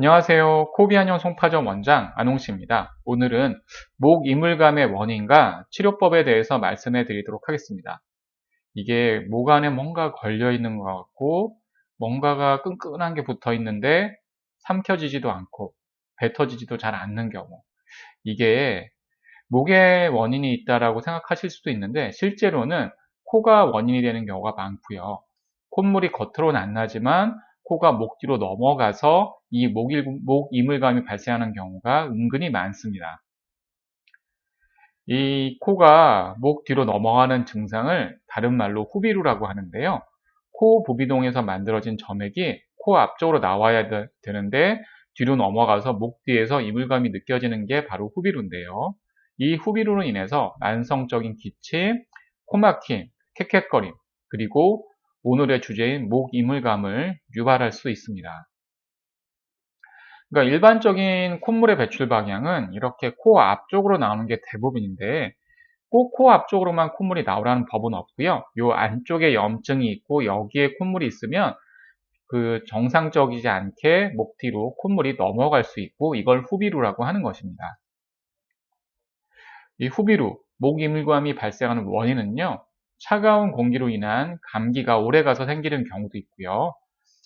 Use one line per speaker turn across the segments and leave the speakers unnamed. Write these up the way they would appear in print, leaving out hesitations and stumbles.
안녕하세요. 코비안형 송파점 원장 안홍씨입니다. 오늘은 목 이물감의 원인과 치료법에 대해서 말씀해 드리도록 하겠습니다. 이게 목 안에 뭔가 걸려 있는 것 같고 뭔가가 끈끈한 게 붙어 있는데 삼켜지지도 않고 뱉어지지도 잘 않는 경우, 이게 목에 원인이 있다라고 생각하실 수도 있는데 실제로는 코가 원인이 되는 경우가 많고요. 콧물이 겉으로는 안 나지만 코가 목 뒤로 넘어가서 이 목 이물감이 발생하는 경우가 은근히 많습니다. 이 코가 목 뒤로 넘어가는 증상을 다른 말로 후비루라고 하는데요. 코 부비동에서 만들어진 점액이 코 앞쪽으로 나와야 되는데 뒤로 넘어가서 목 뒤에서 이물감이 느껴지는 게 바로 후비루인데요. 이 후비루로 인해서 만성적인 기침, 코막힘, 캑캑거림, 그리고 오늘의 주제인 목 이물감을 유발할 수 있습니다. 그러니까 일반적인 콧물의 배출 방향은 이렇게 코 앞쪽으로 나오는 게 대부분인데 꼭 코 앞쪽으로만 콧물이 나오라는 법은 없고요. 요 안쪽에 염증이 있고 여기에 콧물이 있으면 그 정상적이지 않게 목 뒤로 콧물이 넘어갈 수 있고 이걸 후비루라고 하는 것입니다. 이 후비루, 목 이물감이 발생하는 원인은요, 차가운 공기로 인한 감기가 오래가서 생기는 경우도 있고요.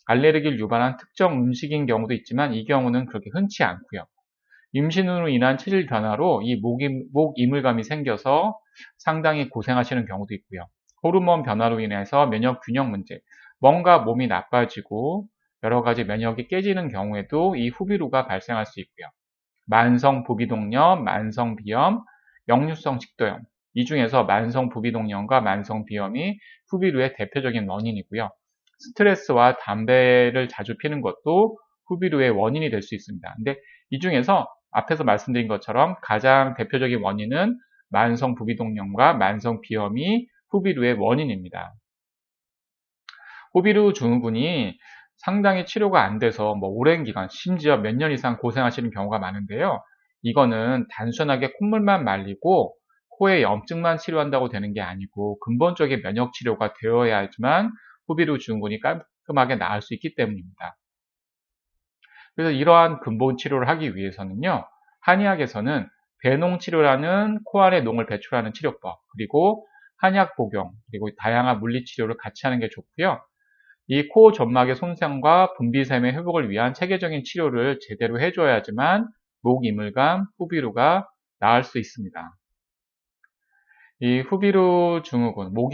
알레르기를 유발한 특정 음식인 경우도 있지만 이 경우는 그렇게 흔치 않고요. 임신으로 인한 체질 변화로 이 목 이물감이 생겨서 상당히 고생하시는 경우도 있고요. 호르몬 변화로 인해서 면역 균형 문제, 뭔가 몸이 나빠지고 여러 가지 면역이 깨지는 경우에도 이 후비루가 발생할 수 있고요. 만성 부비동염, 만성 비염, 역류성 식도염, 이 중에서 만성 부비동염과 만성 비염이 후비루의 대표적인 원인이고요. 스트레스와 담배를 자주 피는 것도 후비루의 원인이 될 수 있습니다. 근데 이 중에서 앞에서 말씀드린 것처럼 가장 대표적인 원인은 만성 부비동염과 만성 비염이 후비루의 원인입니다. 후비루 증후군이 상당히 치료가 안 돼서 오랜 기간, 심지어 몇 년 이상 고생하시는 경우가 많은데요. 이거는 단순하게 콧물만 말리고 코의 염증만 치료한다고 되는 게 아니고 근본적인 면역 치료가 되어야지만 후비루 증후군이 깔끔하게 나을 수 있기 때문입니다. 그래서 이러한 근본 치료를 하기 위해서는요, 한의학에서는 배농치료라는 코 안에 농을 배출하는 치료법, 그리고 한약 복용, 그리고 다양한 물리치료를 같이 하는 게 좋고요. 이 코 점막의 손상과 분비샘의 회복을 위한 체계적인 치료를 제대로 해줘야지만 목 이물감, 후비루가 나을 수 있습니다. 이 후비루 증후군, 목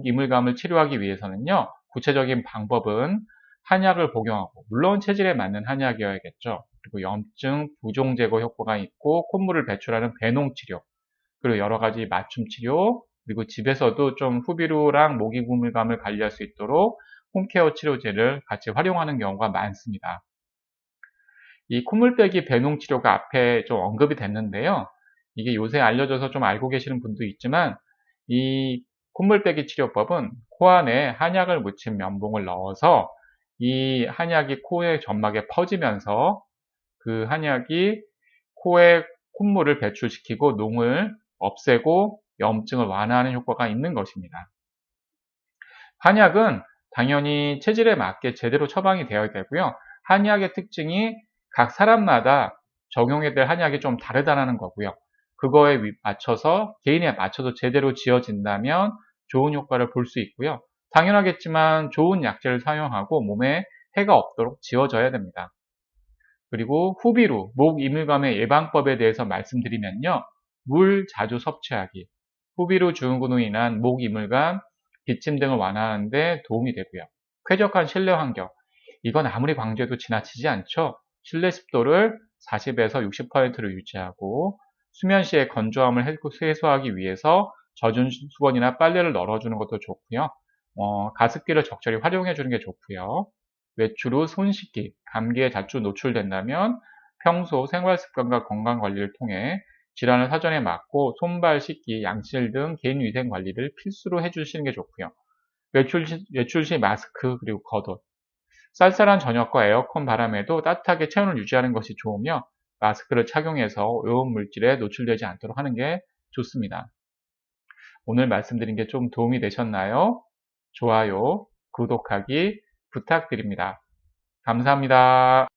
이물감을 치료하기 위해서는요, 구체적인 방법은 한약을 복용하고, 물론 체질에 맞는 한약이어야겠죠. 그리고 염증, 부종 제거 효과가 있고, 콧물을 배출하는 배농 치료, 그리고 여러 가지 맞춤 치료, 그리고 집에서도 좀 후비루랑 목 이물감을 관리할 수 있도록 홈케어 치료제를 같이 활용하는 경우가 많습니다. 이 콧물 빼기 배농 치료가 앞에 좀 언급이 됐는데요. 이게 요새 알려져서 좀 알고 계시는 분도 있지만 이 콧물 빼기 치료법은 코 안에 한약을 묻힌 면봉을 넣어서 이 한약이 코의 점막에 퍼지면서 그 한약이 코에 콧물을 배출시키고 농을 없애고 염증을 완화하는 효과가 있는 것입니다. 한약은 당연히 체질에 맞게 제대로 처방이 되어야 되고요. 한약의 특징이 각 사람마다 적용해야 될 한약이 좀 다르다는 거고요. 그거에 맞춰서 개인에 맞춰서 제대로 지어진다면 좋은 효과를 볼 수 있고요. 당연하겠지만 좋은 약재를 사용하고 몸에 해가 없도록 지어져야 됩니다. 그리고 후비루, 목 이물감의 예방법에 대해서 말씀드리면요. 물 자주 섭취하기, 후비루 증후군으로 인한 목 이물감, 기침 등을 완화하는 데 도움이 되고요. 쾌적한 실내 환경, 이건 아무리 강조해도 지나치지 않죠. 실내 습도를 40에서 60%로 유지하고 수면 시에 건조함을 해소하기 위해서 젖은 수건이나 빨래를 널어주는 것도 좋고요. 가습기를 적절히 활용해 주는 게 좋고요. 외출 후 손 씻기, 감기에 자주 노출된다면 평소 생활 습관과 건강 관리를 통해 질환을 사전에 막고 손발 씻기, 양치질 등 개인 위생 관리를 필수로 해주시는 게 좋고요. 외출 시 마스크 그리고 겉옷, 쌀쌀한 저녁과 에어컨 바람에도 따뜻하게 체온을 유지하는 것이 좋으며 마스크를 착용해서 오염 물질에 노출되지 않도록 하는 게 좋습니다. 오늘 말씀드린 게 좀 도움이 되셨나요? 좋아요, 구독하기 부탁드립니다. 감사합니다.